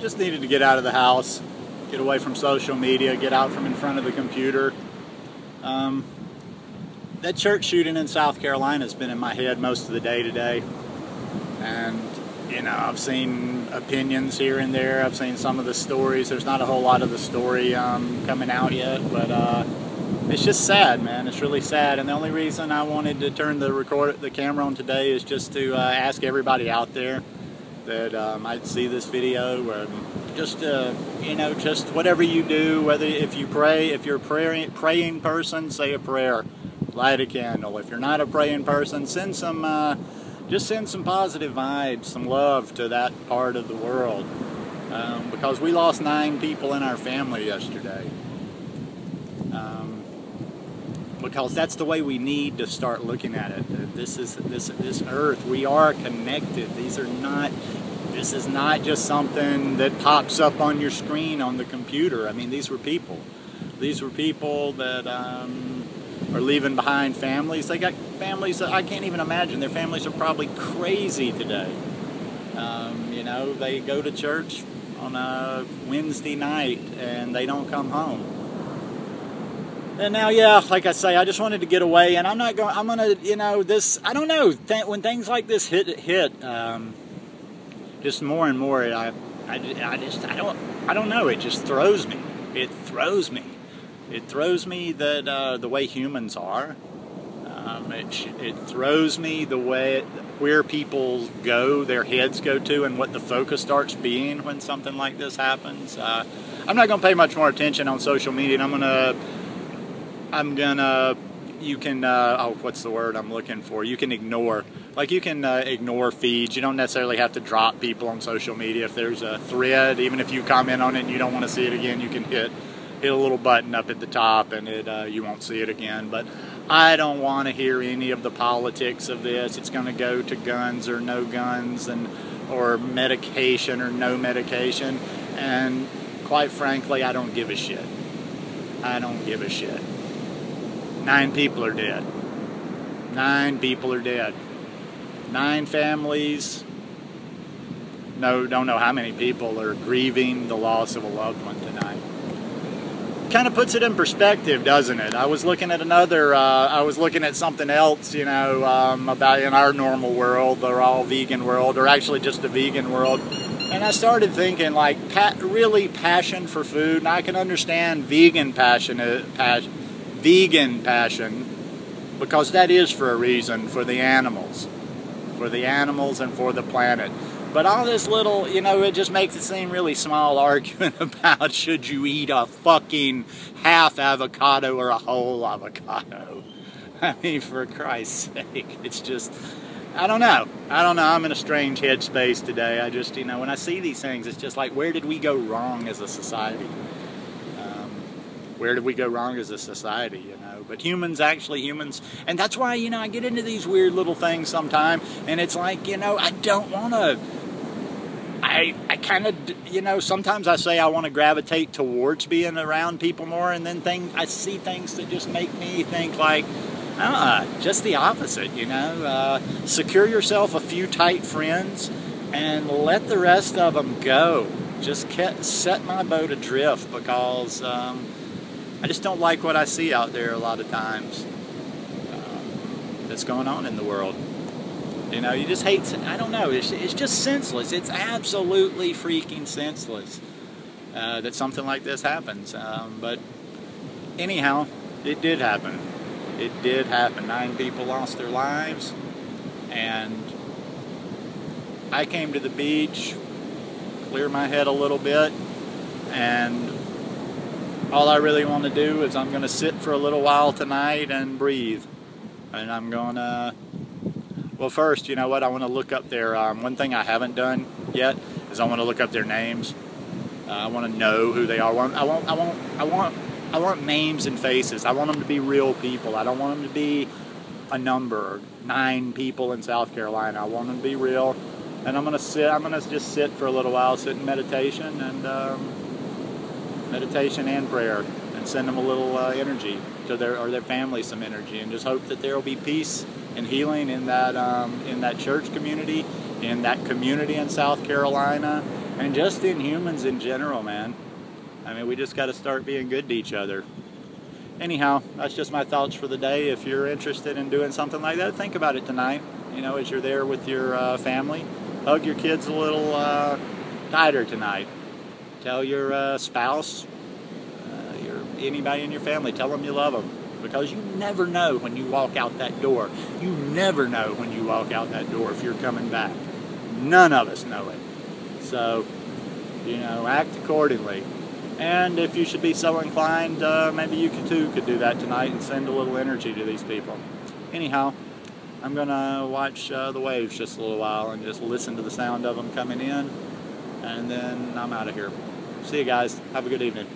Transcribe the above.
just needed to get out of the house, get away from social media, get out from in front of the computer. That church shooting in South Carolina has been in my head most of the day today. And, you know, I've seen opinions here and there. I've seen some of the stories. There's not a whole lot of the story coming out yet, but it's just sad, man. It's really sad. And the only reason I wanted to turn the camera on today is just to ask everybody out there that might see this video, or just you know, just whatever you do, whether if you pray, if you're a praying person, say a prayer, light a candle. If you're not a praying person, send some just send some positive vibes, some love to that part of the world, because we lost 9 people in our family yesterday. Because that's the way we need to start looking at it. This earth, we are connected. This is not just something that pops up on your screen on the computer. I mean, these were people. These were people that are leaving behind families. They got families that I can't even imagine. Their families are probably crazy today. You know, they go to church on a Wednesday night and they don't come home. And now, yeah, like I say, I just wanted to get away, and I'm gonna, you know, I don't know, when things like this hit, just more and more, I don't know, it just throws me. It throws me. It throws me that the way humans are. It throws me the way where people go, their heads go to, and what the focus starts being when something like this happens. I'm not gonna pay much more attention on social media, and you can, oh, what's the word I'm looking for? You can ignore. Like, you can ignore feeds. You don't necessarily have to drop people on social media. If there's a thread, even if you comment on it and you don't want to see it again, you can hit a little button up at the top and you won't see it again. But I don't want to hear any of the politics of this. It's going to go to guns or no guns, or medication or no medication. And quite frankly, I don't give a shit. I don't give a shit. 9 people are dead. 9 people are dead. 9 families. Don't know how many people are grieving the loss of a loved one tonight. Kind of puts it in perspective, doesn't it? I was looking at something else, you know, about in our normal world, or all vegan world, or actually just a vegan world. And I started thinking, like, really passion for food. And I can understand vegan passion, because that is for a reason, for the animals and for the planet. But all this little, you know, it just makes it seem really small argument about should you eat a fucking half avocado or a whole avocado. I mean, for Christ's sake, it's just, I don't know. I'm in a strange headspace today. I just, you know, when I see these things, it's just like, where did we go wrong as a society? Where did we go wrong as a society, you know? But humans, and that's why, you know, I get into these weird little things sometime, and it's like, you know, I don't want to, I kind of, you know, sometimes I say I want to gravitate towards being around people more, and then I see things that just make me think like, just the opposite, you know? Secure yourself a few tight friends, and let the rest of them go. Just set my boat adrift, because I just don't like what I see out there a lot of times that's going on in the world. You know, you just hate, I don't know, it's just senseless. It's absolutely freaking senseless that something like this happens. But anyhow, it did happen. It did happen. 9 people lost their lives, and I came to the beach, clear my head a little bit, and all I really want to do is I'm going to sit for a little while tonight and breathe. And I'm going to, well, first, you know what, I want to look up their, one thing I haven't done yet is I want to look up their names. I want to know who they are. I want names and faces. I want them to be real people. I don't want them to be a number, 9 people in South Carolina. I want them to be real. And I'm going to just sit for a little while, sit in meditation and prayer, and send them a little energy, to their family some energy, and just hope that there will be peace and healing in that church community, in that community in South Carolina, And just in humans in general, man. I mean, we just got to start being good to each other. Anyhow, that's just my thoughts for the day. If you're interested in doing something like that, think about it tonight. You know, as you're there with your family, hug your kids a little tighter tonight. Tell your spouse, anybody in your family, tell them you love them. Because you never know when you walk out that door. You never know when you walk out that door if you're coming back. None of us know it. So, you know, act accordingly. And if you should be so inclined, maybe you too could do that tonight and send a little energy to these people. Anyhow, I'm going to watch the waves just a little while and just listen to the sound of them coming in. And then I'm out of here. See you guys. Have a good evening.